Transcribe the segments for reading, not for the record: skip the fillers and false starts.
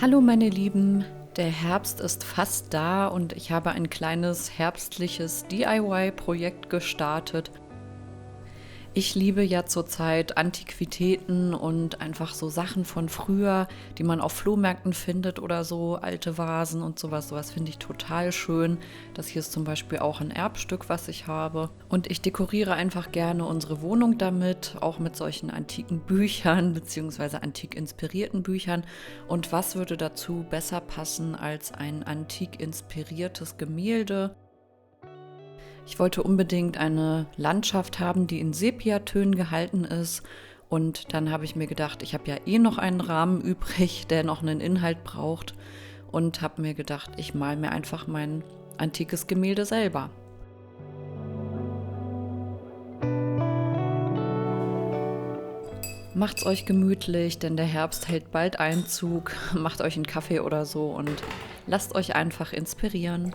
Hallo meine Lieben, der Herbst ist fast da und ich habe ein kleines herbstliches DIY-Projekt gestartet. Ich liebe ja zurzeit Antiquitäten und einfach so Sachen von früher, die man auf Flohmärkten findet oder so, alte Vasen und sowas. Sowas finde ich total schön. Das hier ist zum Beispiel auch ein Erbstück, was ich habe. Und ich dekoriere einfach gerne unsere Wohnung damit, auch mit solchen antiken Büchern bzw. antik inspirierten Büchern. Und was würde dazu besser passen als ein antik inspiriertes Gemälde? Ich wollte unbedingt eine Landschaft haben, die in Sepiatönen gehalten ist. Und dann habe ich mir gedacht, ich habe ja eh noch einen Rahmen übrig, der noch einen Inhalt braucht. Und habe mir gedacht, ich male mir einfach mein antikes Gemälde selber. Macht's euch gemütlich, denn der Herbst hält bald Einzug. Macht euch einen Kaffee oder so und lasst euch einfach inspirieren.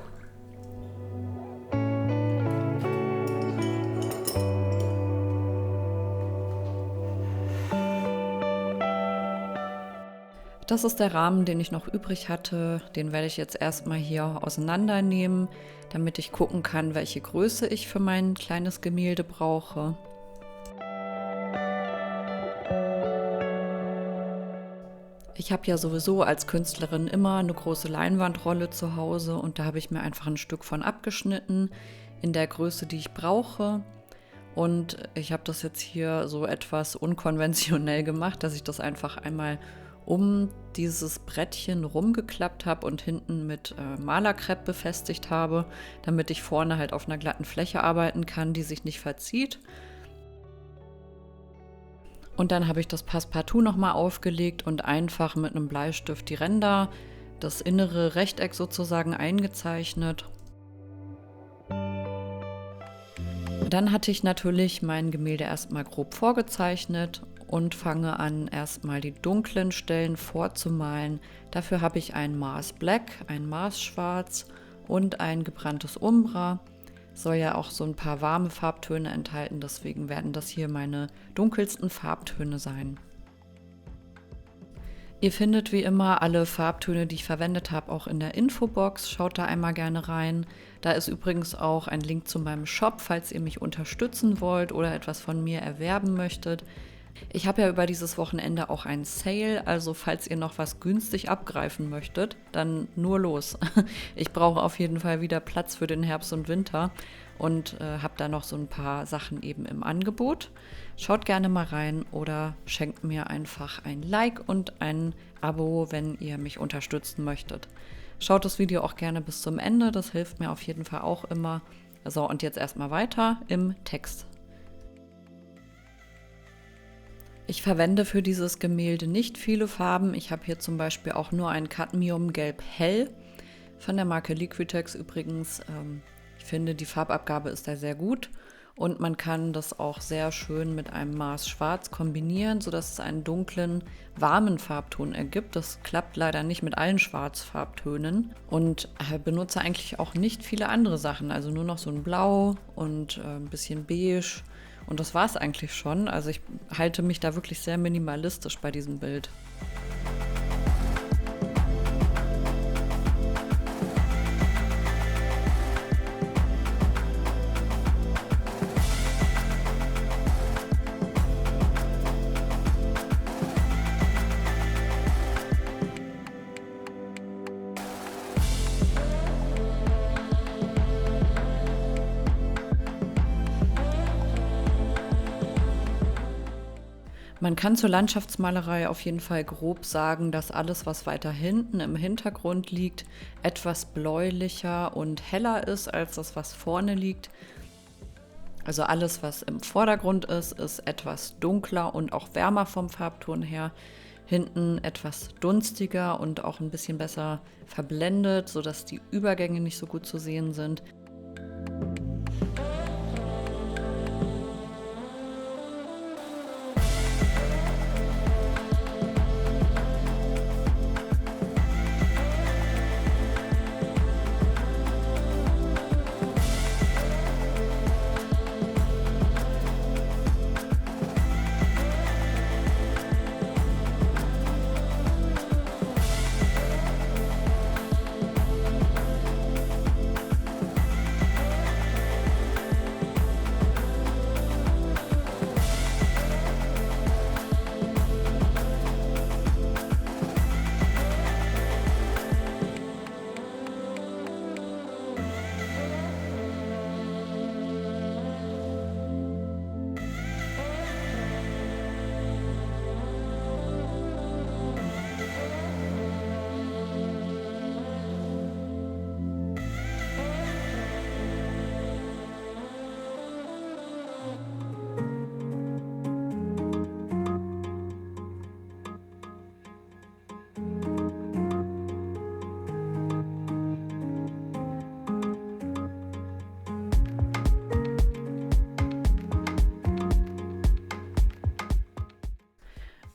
Das ist der Rahmen, den ich noch übrig hatte. Den werde ich jetzt erstmal hier auseinandernehmen, damit ich gucken kann, welche Größe ich für mein kleines Gemälde brauche. Ich habe ja sowieso als Künstlerin immer eine große Leinwandrolle zu Hause und da habe ich mir einfach ein Stück von abgeschnitten in der Größe, die ich brauche. Und ich habe das jetzt hier so etwas unkonventionell gemacht, dass ich das einfach einmal um dieses Brettchen rumgeklappt habe und hinten mit Malerkrepp befestigt habe, damit ich vorne halt auf einer glatten Fläche arbeiten kann, die sich nicht verzieht. Und dann habe ich das Passepartout nochmal aufgelegt und einfach mit einem Bleistift die Ränder, das innere Rechteck sozusagen eingezeichnet. Dann hatte ich natürlich mein Gemälde erstmal grob vorgezeichnet und fange an, erstmal die dunklen Stellen vorzumalen. Dafür habe ich ein Mars Black, ein Mars Schwarz und ein gebranntes Umbra. Soll ja auch so ein paar warme Farbtöne enthalten, deswegen werden das hier meine dunkelsten Farbtöne sein. Ihr findet wie immer alle Farbtöne, die ich verwendet habe, auch in der Infobox. Schaut da einmal gerne rein. Da ist übrigens auch ein Link zu meinem Shop, falls ihr mich unterstützen wollt oder etwas von mir erwerben möchtet. Ich habe ja über dieses Wochenende auch einen Sale, also falls ihr noch was günstig abgreifen möchtet, dann nur los. Ich brauche auf jeden Fall wieder Platz für den Herbst und Winter und habe da noch so ein paar Sachen eben im Angebot. Schaut gerne mal rein oder schenkt mir einfach ein Like und ein Abo, wenn ihr mich unterstützen möchtet. Schaut das Video auch gerne bis zum Ende, das hilft mir auf jeden Fall auch immer. So, und jetzt erstmal weiter im Text. Ich verwende für dieses Gemälde nicht viele Farben. Ich habe hier zum Beispiel auch nur ein Cadmium-Gelb Hell von der Marke Liquitex übrigens. Ich finde, die Farbabgabe ist da sehr gut und man kann das auch sehr schön mit einem Mars Schwarz kombinieren, sodass es einen dunklen, warmen Farbton ergibt. Das klappt leider nicht mit allen Schwarzfarbtönen und benutze eigentlich auch nicht viele andere Sachen. Also nur noch so ein Blau und ein bisschen Beige. Und das war es eigentlich schon. Also ich halte mich da wirklich sehr minimalistisch bei diesem Bild. Man kann zur Landschaftsmalerei auf jeden Fall grob sagen, dass alles, was weiter hinten im Hintergrund liegt, etwas bläulicher und heller ist als das, was vorne liegt. Also alles, was im Vordergrund ist, ist etwas dunkler und auch wärmer vom Farbton her. Hinten etwas dunstiger und auch ein bisschen besser verblendet, sodass die Übergänge nicht so gut zu sehen sind.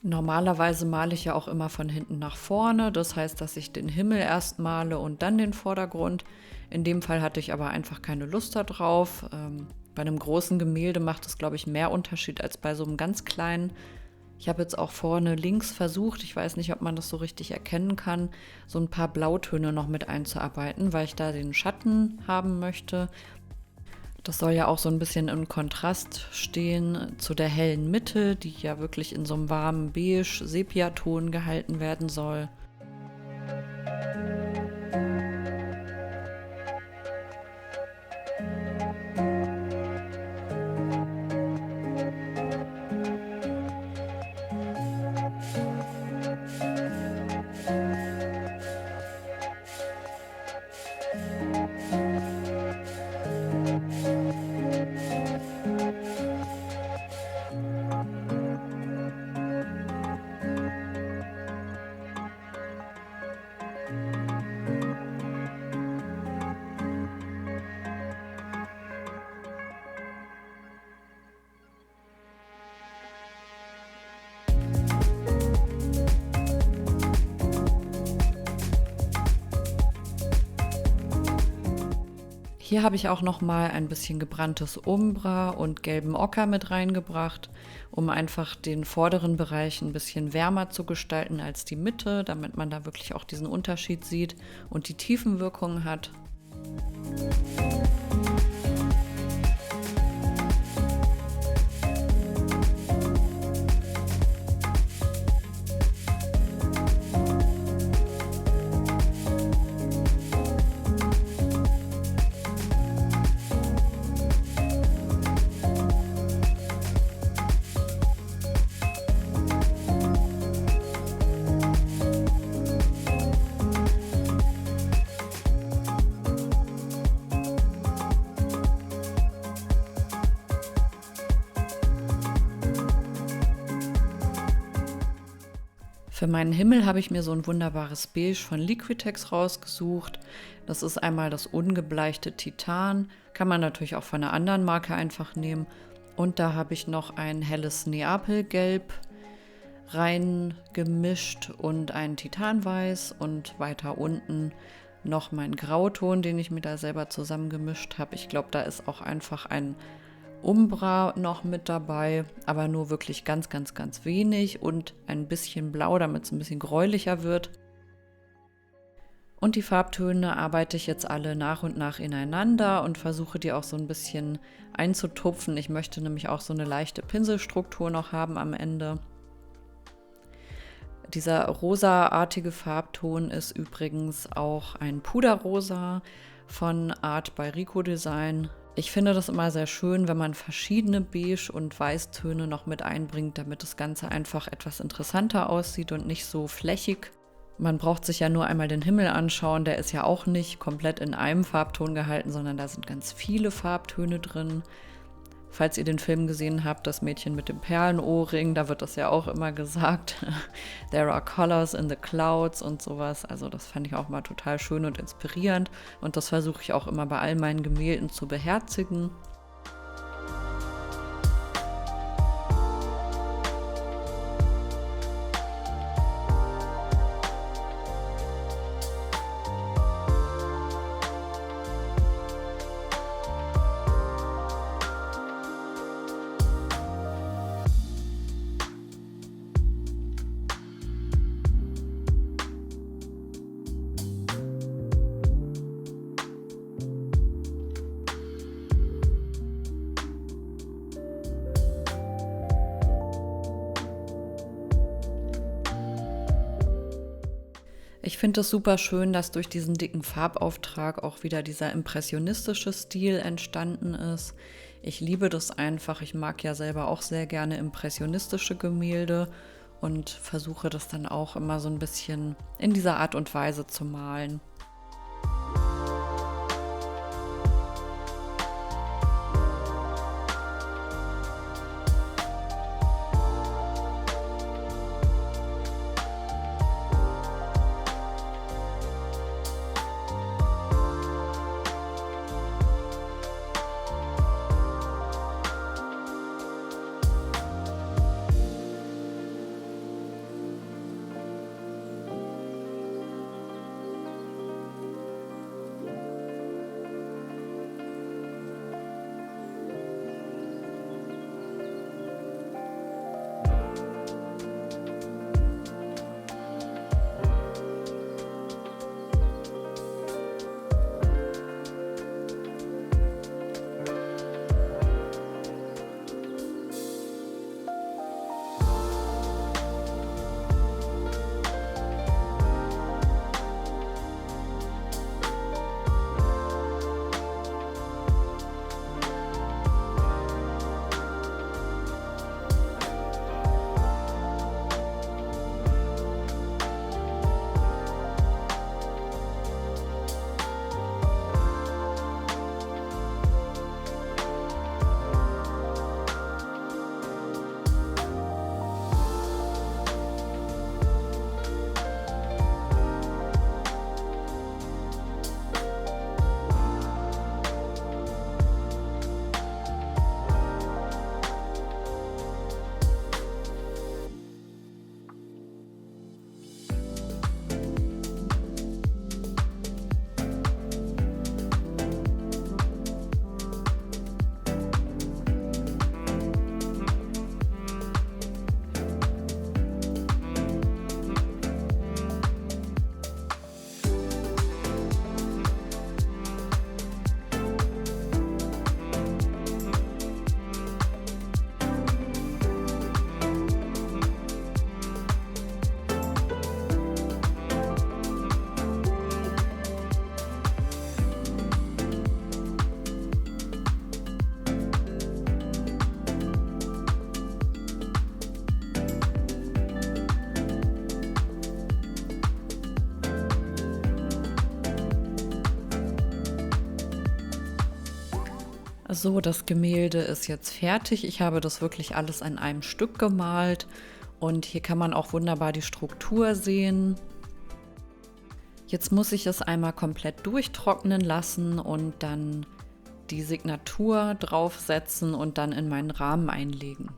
Normalerweise male ich ja auch immer von hinten nach vorne. Das heißt, dass ich den Himmel erst male und dann den Vordergrund. In dem Fall hatte ich aber einfach keine Lust darauf. Bei einem großen Gemälde macht es, glaube ich, mehr Unterschied als bei so einem ganz kleinen. Ich habe jetzt auch vorne links versucht, ich weiß nicht, ob man das so richtig erkennen kann, so ein paar Blautöne noch mit einzuarbeiten, weil ich da den Schatten haben möchte. Das soll ja auch so ein bisschen im Kontrast stehen zu der hellen Mitte, die ja wirklich in so einem warmen Beige-Sepiaton gehalten werden soll. Hier habe ich auch noch mal ein bisschen gebranntes Umbra und gelben Ocker mit reingebracht, um einfach den vorderen Bereich ein bisschen wärmer zu gestalten als die Mitte, damit man da wirklich auch diesen Unterschied sieht und die Tiefenwirkung hat. Für meinen Himmel habe ich mir so ein wunderbares Beige von Liquitex rausgesucht. Das ist einmal das ungebleichte Titan, kann man natürlich auch von einer anderen Marke einfach nehmen. Und da habe ich noch ein helles Neapelgelb reingemischt und ein Titanweiß und weiter unten noch meinen Grauton, den ich mir da selber zusammengemischt habe. Ich glaube, da ist auch einfach ein Umbra noch mit dabei, aber nur wirklich ganz, ganz, ganz wenig und ein bisschen blau, damit es ein bisschen gräulicher wird. Und die Farbtöne arbeite ich jetzt alle nach und nach ineinander und versuche die auch so ein bisschen einzutupfen. Ich möchte nämlich auch so eine leichte Pinselstruktur noch haben am Ende. Dieser rosaartige Farbton ist übrigens auch ein Puderrosa von Art by Rico Design. Ich finde das immer sehr schön, wenn man verschiedene Beige- und Weißtöne noch mit einbringt, damit das Ganze einfach etwas interessanter aussieht und nicht so flächig. Man braucht sich ja nur einmal den Himmel anschauen, der ist ja auch nicht komplett in einem Farbton gehalten, sondern da sind ganz viele Farbtöne drin. Falls ihr den Film gesehen habt, das Mädchen mit dem Perlenohrring, da wird das ja auch immer gesagt. There are colors in the clouds und sowas. Also das fand ich auch mal total schön und inspirierend. Und das versuche ich auch immer bei all meinen Gemälden zu beherzigen. Ich finde es super schön, dass durch diesen dicken Farbauftrag auch wieder dieser impressionistische Stil entstanden ist. Ich liebe das einfach. Ich mag ja selber auch sehr gerne impressionistische Gemälde und versuche das dann auch immer so ein bisschen in dieser Art und Weise zu malen. So, das Gemälde ist jetzt fertig. Ich habe das wirklich alles an einem Stück gemalt und hier kann man auch wunderbar die Struktur sehen. Jetzt muss ich es einmal komplett durchtrocknen lassen und dann die Signatur draufsetzen und dann in meinen Rahmen einlegen.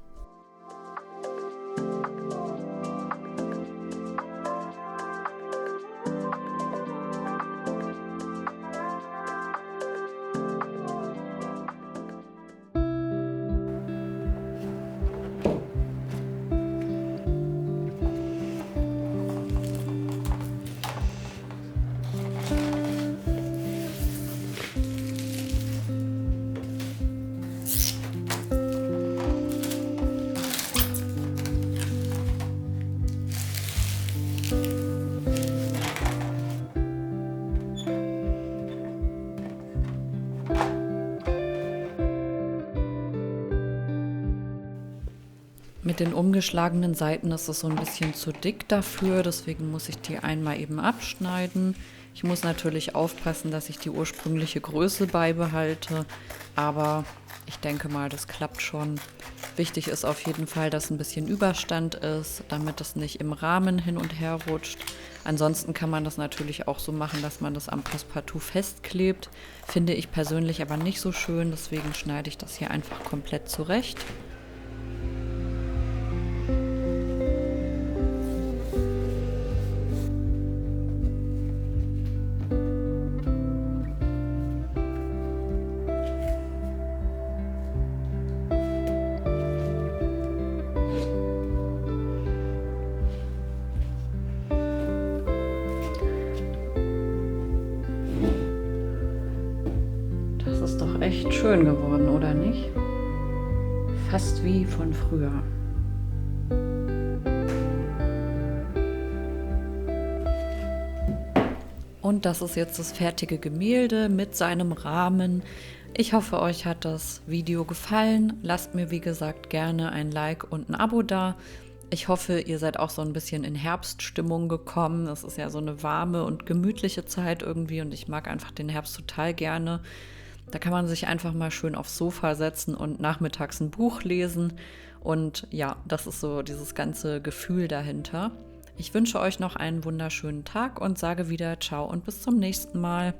Mit den umgeschlagenen Seiten ist es so ein bisschen zu dick dafür, deswegen muss ich die einmal eben abschneiden. Ich muss natürlich aufpassen, dass ich die ursprüngliche Größe beibehalte, aber ich denke mal, das klappt schon. Wichtig ist auf jeden Fall, dass ein bisschen Überstand ist, damit es nicht im Rahmen hin und her rutscht. Ansonsten kann man das natürlich auch so machen, dass man das am Passepartout festklebt. Finde ich persönlich aber nicht so schön, deswegen schneide ich das hier einfach komplett zurecht. Das ist doch echt schön geworden, oder nicht? Fast wie von früher. Und das ist jetzt das fertige Gemälde mit seinem Rahmen. Ich hoffe, euch hat das Video gefallen. Lasst mir, wie gesagt, gerne ein Like und ein Abo da. Ich hoffe, ihr seid auch so ein bisschen in Herbststimmung gekommen. Das ist ja so eine warme und gemütliche Zeit irgendwie und ich mag einfach den Herbst total gerne. Da kann man sich einfach mal schön aufs Sofa setzen und nachmittags ein Buch lesen. Und ja, das ist so dieses ganze Gefühl dahinter. Ich wünsche euch noch einen wunderschönen Tag und sage wieder ciao und bis zum nächsten Mal.